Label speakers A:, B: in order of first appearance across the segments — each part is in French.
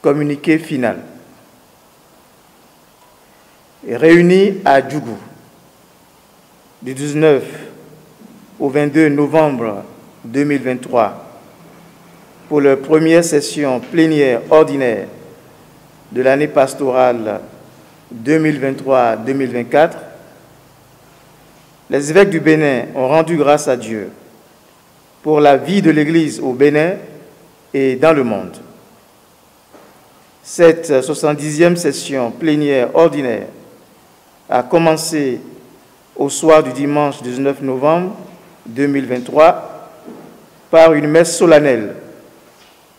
A: Communiqué final. Réunis à Djougou du 19 au 22 novembre 2023 pour la première session plénière ordinaire de l'année pastorale 2023-2024, les évêques du Bénin ont rendu grâce à Dieu pour la vie de l'Église au Bénin et dans le monde. Cette 70e session plénière ordinaire a commencé au soir du dimanche 19 novembre 2023 par une messe solennelle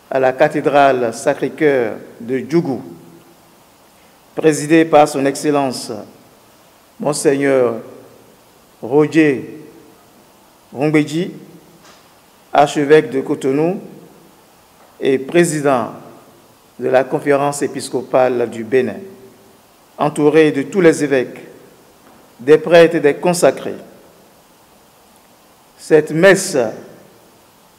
A: à la cathédrale Sacré-Cœur de Djougou, présidée par son Excellence Monseigneur Roger Rongbeji, archevêque de Cotonou et président de la conférence épiscopale du Bénin, entouré de tous les évêques, des prêtres et des consacrés. Cette messe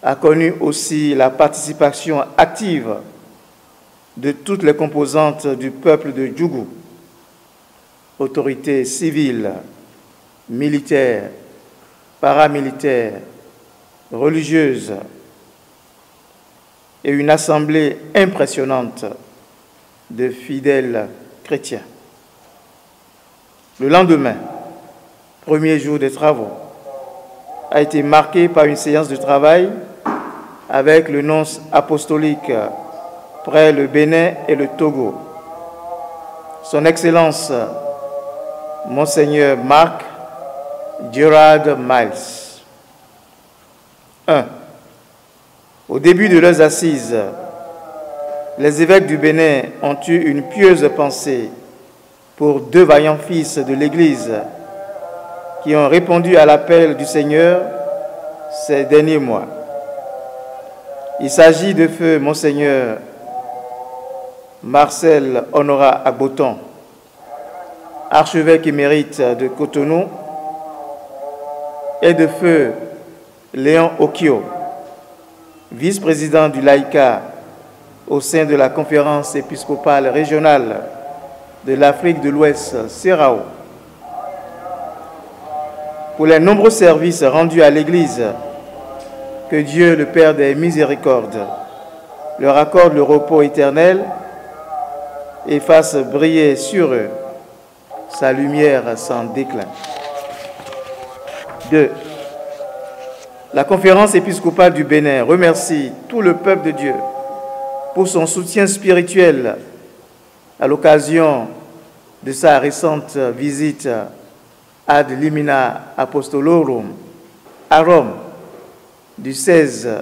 A: a connu aussi la participation active de toutes les composantes du peuple de Djougou, autorités civiles, militaires, paramilitaires, religieuses, et une assemblée impressionnante de fidèles chrétiens. Le lendemain, premier jour des travaux, a été marqué par une séance de travail avec le nonce apostolique près le Bénin et le Togo, Son Excellence Monseigneur Marc Gerard Miles. 1. Au début de leurs assises, les évêques du Bénin ont eu une pieuse pensée pour deux vaillants fils de l'Église qui ont répondu à l'appel du Seigneur ces derniers mois. Il s'agit de feu Monseigneur Marcel Honorat Agboton, archevêque émérite de Cotonou, et de feu Léon Okio, vice-président du Laïka au sein de la conférence épiscopale régionale de l'Afrique de l'Ouest, CERAO. Pour les nombreux services rendus à l'Église, que Dieu, le Père des miséricordes, leur accorde le repos éternel et fasse briller sur eux sa lumière sans déclin. 2. La conférence épiscopale du Bénin remercie tout le peuple de Dieu pour son soutien spirituel à l'occasion de sa récente visite ad limina apostolorum à Rome du 16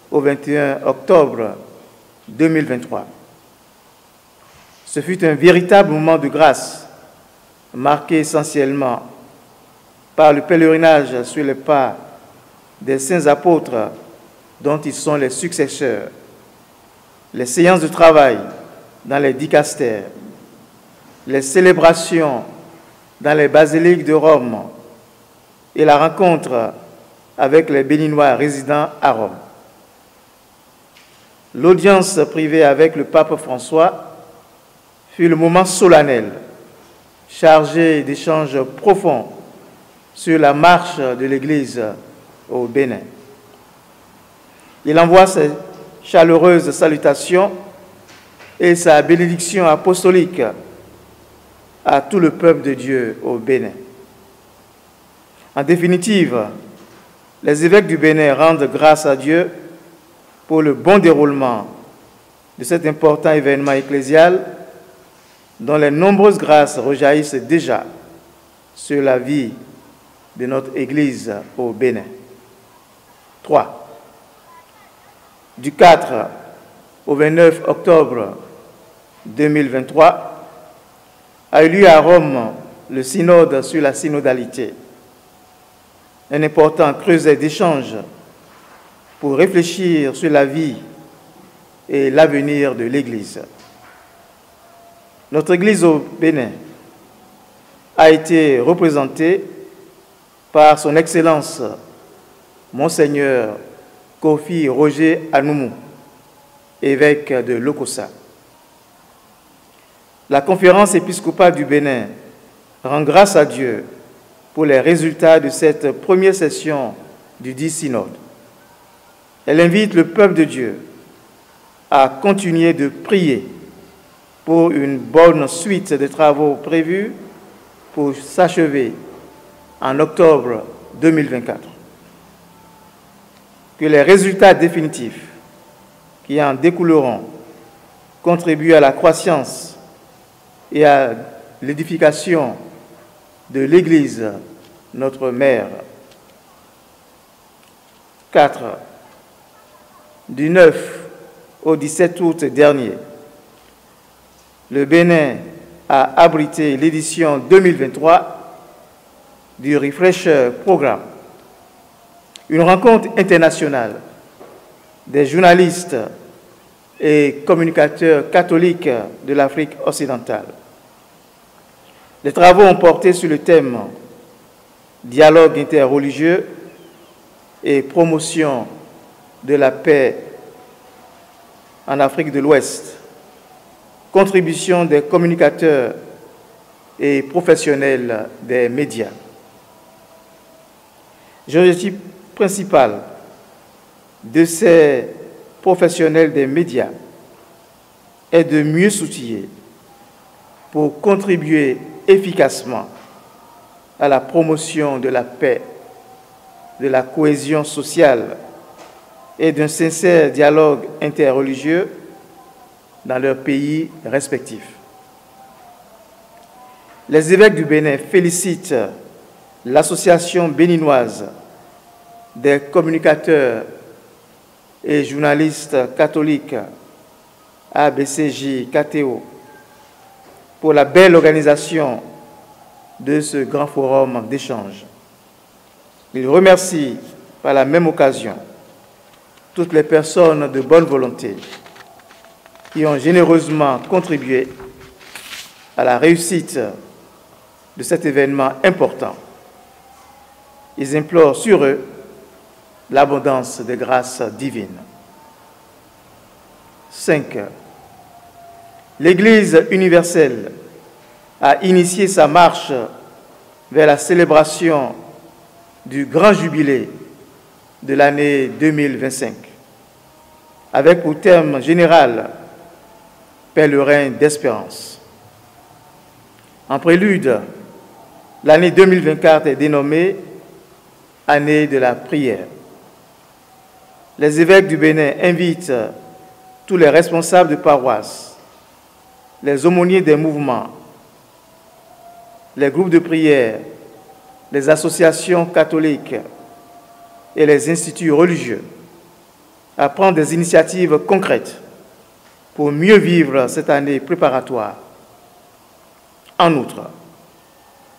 A: au 21 octobre 2023. Ce fut un véritable moment de grâce, marqué essentiellement par le pèlerinage sur les pas des saints apôtres dont ils sont les successeurs, les séances de travail dans les dicastères, les célébrations dans les basiliques de Rome et la rencontre avec les Béninois résidant à Rome. L'audience privée avec le pape François fut le moment solennel, chargé d'échanges profonds sur la marche de l'Église au Bénin. Il envoie ses chaleureuses salutations et sa bénédiction apostolique à tout le peuple de Dieu au Bénin. En définitive, les évêques du Bénin rendent grâce à Dieu pour le bon déroulement de cet important événement ecclésial dont les nombreuses grâces rejaillissent déjà sur la vie de notre Église au Bénin. 3. Du 4 au 29 octobre 2023 a eu lieu à Rome le synode sur la synodalité, un important creuset d'échanges pour réfléchir sur la vie et l'avenir de l'Église. Notre Église au Bénin a été représentée par son Excellence Monseigneur Kofi Roger Anoumou, évêque de Lokossa. La Conférence épiscopale du Bénin rend grâce à Dieu pour les résultats de cette première session du dit synode. Elle invite le peuple de Dieu à continuer de prier pour une bonne suite de travaux prévus pour s'achever en octobre 2024. Que les résultats définitifs qui en découleront contribuent à la croissance et à l'édification de l'Église, notre mère. 4. Du 9 au 17 août dernier, le Bénin a abrité l'édition 2023 du Refresher Programme, une rencontre internationale des journalistes et communicateurs catholiques de l'Afrique occidentale. Les travaux ont porté sur le thème « Dialogue interreligieux et promotion de la paix en Afrique de l'Ouest », contribution des communicateurs et professionnels des médias. L'objectif principal de ces professionnels des médias est de mieux s'outiller pour contribuer efficacement à la promotion de la paix, de la cohésion sociale et d'un sincère dialogue interreligieux dans leurs pays respectifs. Les évêques du Bénin félicitent l'Association béninoise des communicateurs et journalistes catholiques ABCJ-KTO pour la belle organisation de ce grand forum d'échange. Ils remercient par la même occasion toutes les personnes de bonne volonté qui ont généreusement contribué à la réussite de cet événement important. Ils implorent sur eux l'abondance des grâces divines. 5. L'Église universelle a initié sa marche vers la célébration du grand jubilé de l'année 2025, avec pour thème général « Pèlerin d'espérance ». En prélude, l'année 2024 est dénommée « Année de la prière ». Les évêques du Bénin invitent tous les responsables de paroisse, les aumôniers des mouvements, les groupes de prière, les associations catholiques et les instituts religieux à prendre des initiatives concrètes pour mieux vivre cette année préparatoire. En outre,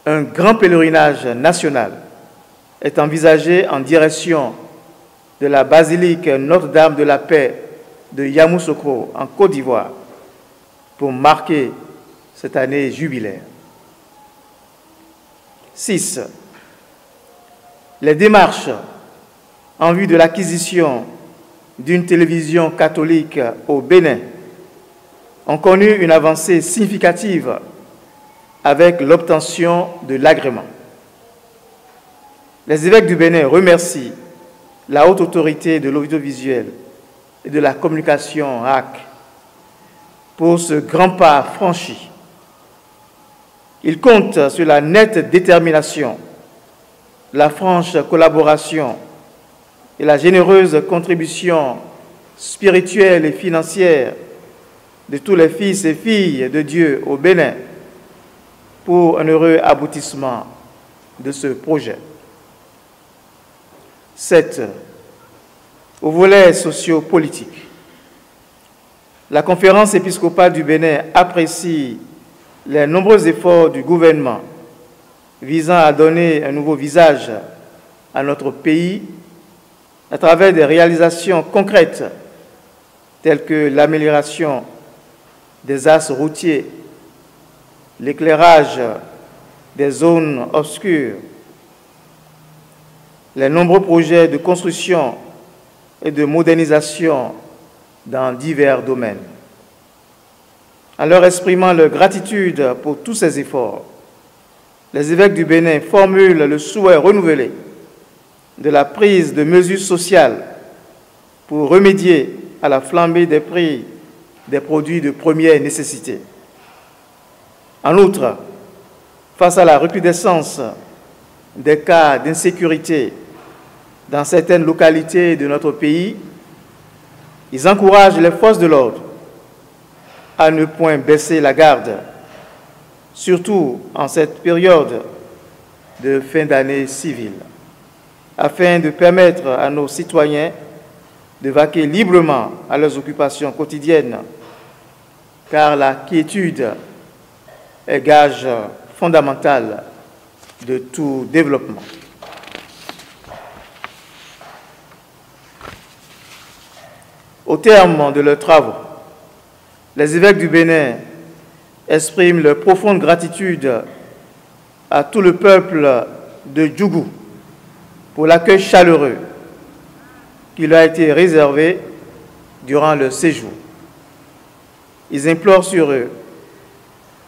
A: un grand pèlerinage national est envisagé en direction de la basilique Notre-Dame de la Paix de Yamoussoukro en Côte d'Ivoire pour marquer cette année jubilaire. 6. Les démarches en vue de l'acquisition d'une télévision catholique au Bénin ont connu une avancée significative avec l'obtention de l'agrément. Les évêques du Bénin remercient la haute autorité de l'audiovisuel et de la communication RAC pour ce grand pas franchi. Ils comptent sur la nette détermination, la franche collaboration et la généreuse contribution spirituelle et financière de tous les fils et filles de Dieu au Bénin pour un heureux aboutissement de ce projet. 7. Au volet socio-politique, la Conférence épiscopale du Bénin apprécie les nombreux efforts du gouvernement visant à donner un nouveau visage à notre pays à travers des réalisations concrètes telles que l'amélioration des axes routiers, l'éclairage des zones obscures, les nombreux projets de construction et de modernisation dans divers domaines. En leur exprimant leur gratitude pour tous ces efforts, les évêques du Bénin formulent le souhait renouvelé de la prise de mesures sociales pour remédier à la flambée des prix des produits de première nécessité. En outre, face à la recrudescence des cas d'insécurité dans certaines localités de notre pays, ils encouragent les forces de l'ordre à ne point baisser la garde, surtout en cette période de fin d'année civile, afin de permettre à nos citoyens de vaquer librement à leurs occupations quotidiennes, car la quiétude est gage fondamental de tout développement. Au terme de leurs travaux, les évêques du Bénin expriment leur profonde gratitude à tout le peuple de Djougou pour l'accueil chaleureux qui leur a été réservé durant leur séjour. Ils implorent sur eux,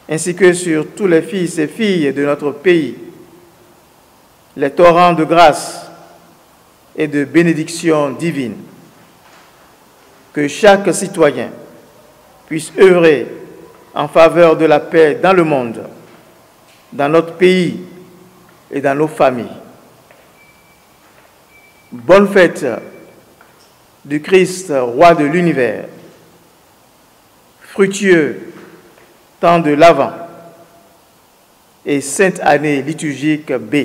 A: ainsi que sur tous les fils et filles de notre pays, les torrents de grâce et de bénédiction divine, que chaque citoyen puisse œuvrer en faveur de la paix dans le monde, dans notre pays et dans nos familles. Bonne fête du Christ, roi de l'univers, fructueux temps de l'Avent et sainte année liturgique B.